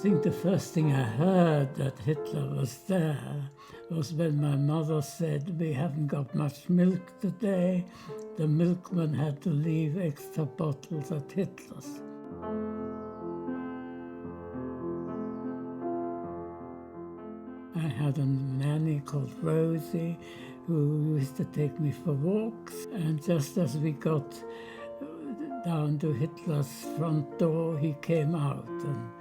think the first thing I heard that Hitler was there was when my mother said, "We haven't got much milk today." The milkman had to leave extra bottles at Hitler's. I had a nanny called Rosie who used to take me for walks, and just as we got down to Hitler's front door, he came out and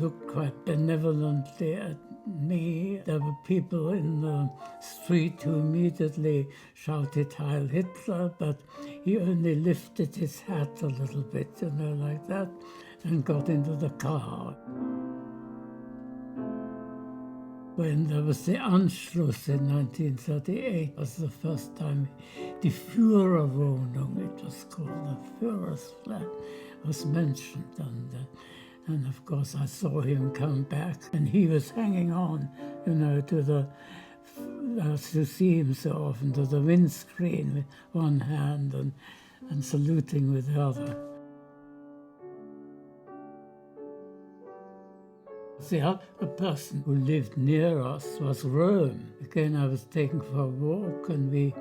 looked quite benevolently at me. There were people in the street who immediately shouted "Heil Hitler," but he only lifted his hat a little bit, like that, and got into the car. When there was the Anschluss in 1938, was the first time die Führerwohnung, it was called, the Führer's flat, was mentioned. And of course I saw him come back, and he was hanging on, to the, to see him so often, to the windscreen with one hand and saluting with the other. The other person who lived near us was Rome. Again, I was taken for a walk, and we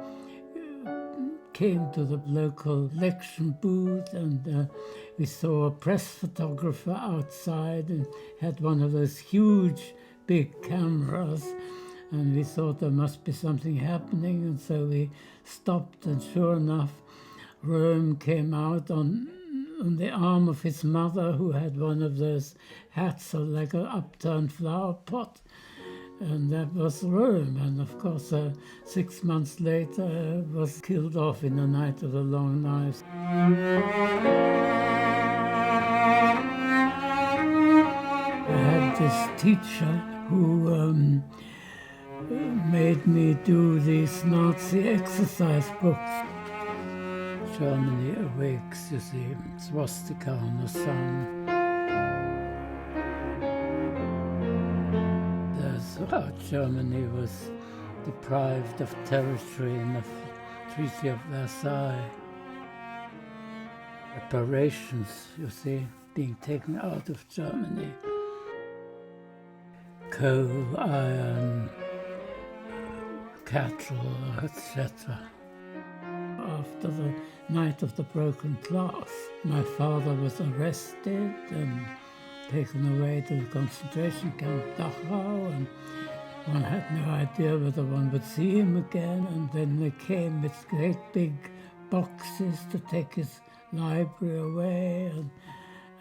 came to the local election booth, and we saw a press photographer outside and had one of those huge, big cameras, and we thought there must be something happening, and so we stopped, and sure enough, Rome came out on the arm of his mother, who had one of those hats like an upturned flower pot, and that was Rome. And of course 6 months later was killed off in the Night of the Long Knives. I had this teacher who made me do these Nazi exercise books. Germany Awakes, you see, swastika on the sun. That's how Germany was deprived of territory in the Treaty of Versailles. Reparations, you see, being taken out of Germany. Coal, iron, cattle, etc. After the Night of the Broken Glass, my father was arrested and taken away to the concentration camp Dachau, and one had no idea whether one would see him again, and then they came with great big boxes to take his library away,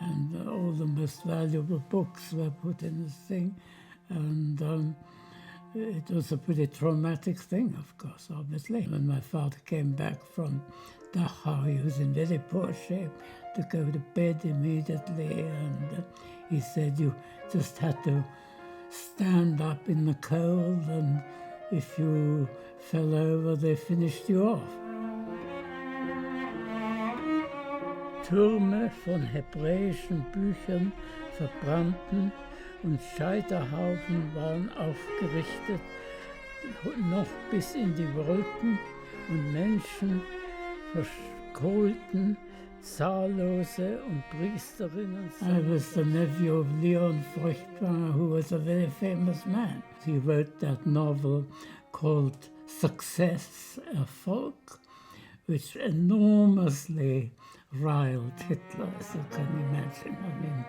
and all the most valuable books were put in this thing, and it was a pretty traumatic thing, of course, obviously. When my father came back from Dachau, he was in very poor shape, to go to bed immediately, and he said you just had to stand up in the cold, and if you fell over, they finished you off. Türme von hebräischen Büchern verbrannten und Scheiterhaufen waren aufgerichtet, noch bis in die Wolken, und Menschen verkohlten zahllose und Priesterinnen. I was the nephew of Edward Feuchtwanger, who was a very famous man. He wrote that novel called Success, Erfolg, which enormously riled Hitler, as you can imagine. I mean,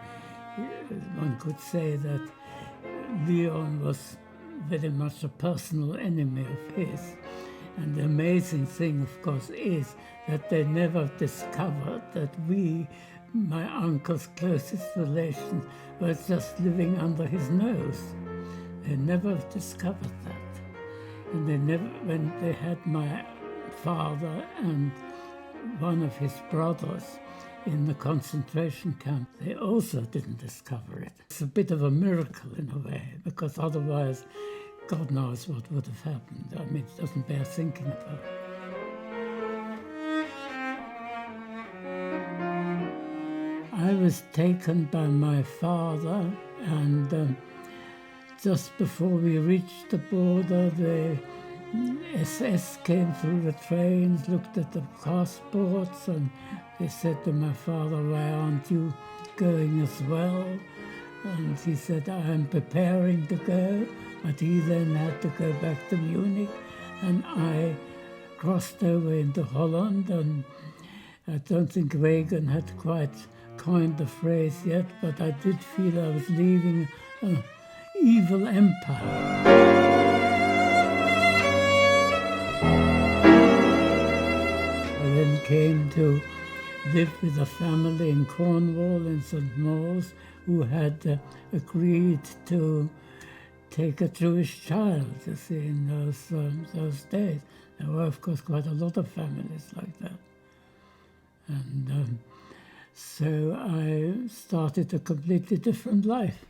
one could say that Leon was very much a personal enemy of his. And the amazing thing, of course, is that they never discovered that we, my uncle's closest relations, were just living under his nose. They never discovered that. And they never, when they had my father and one of his brothers in the concentration camp, they also didn't discover it. It's a bit of a miracle in a way, because otherwise, God knows what would have happened. I mean, it doesn't bear thinking about. I was taken by my father, and just before we reached the border, the SS came through the trains, looked at the passports, and they said to my father, "Why aren't you going as well?" And he said, I'm preparing to go, but he then had to go back to Munich, and I crossed over into Holland, and I don't think Reagan had quite coined the phrase yet, but I did feel I was leaving an evil empire. I then came to live with a family in Cornwall in St. Maur's who had agreed to take a Jewish child, you see, in those days. There were, of course, quite a lot of families like that. And so I started a completely different life.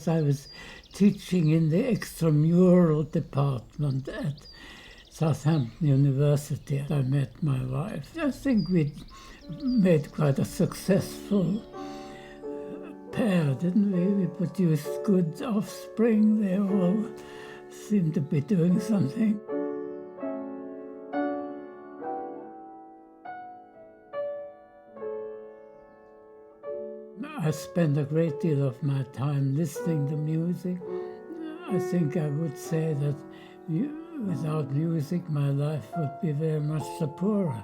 I was teaching in the extramural department at Southampton University. I met my wife. I think we made quite a successful pair, didn't we? We produced good offspring. They all seemed to be doing something. I spent a great deal of my time listening to music. I think I would say that without music, my life would be very much the poorer.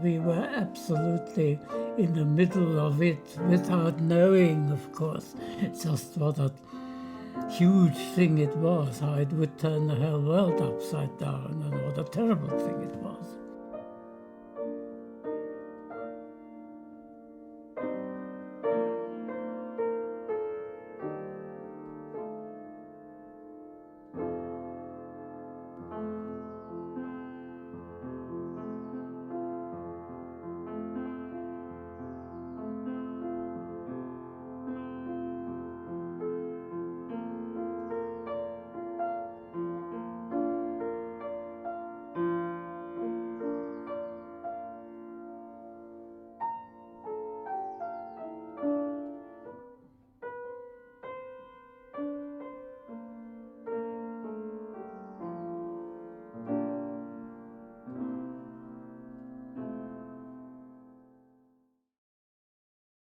We were absolutely in the middle of it without knowing, of course, just what a huge thing it was, how it would turn the whole world upside down, and what a terrible thing it was.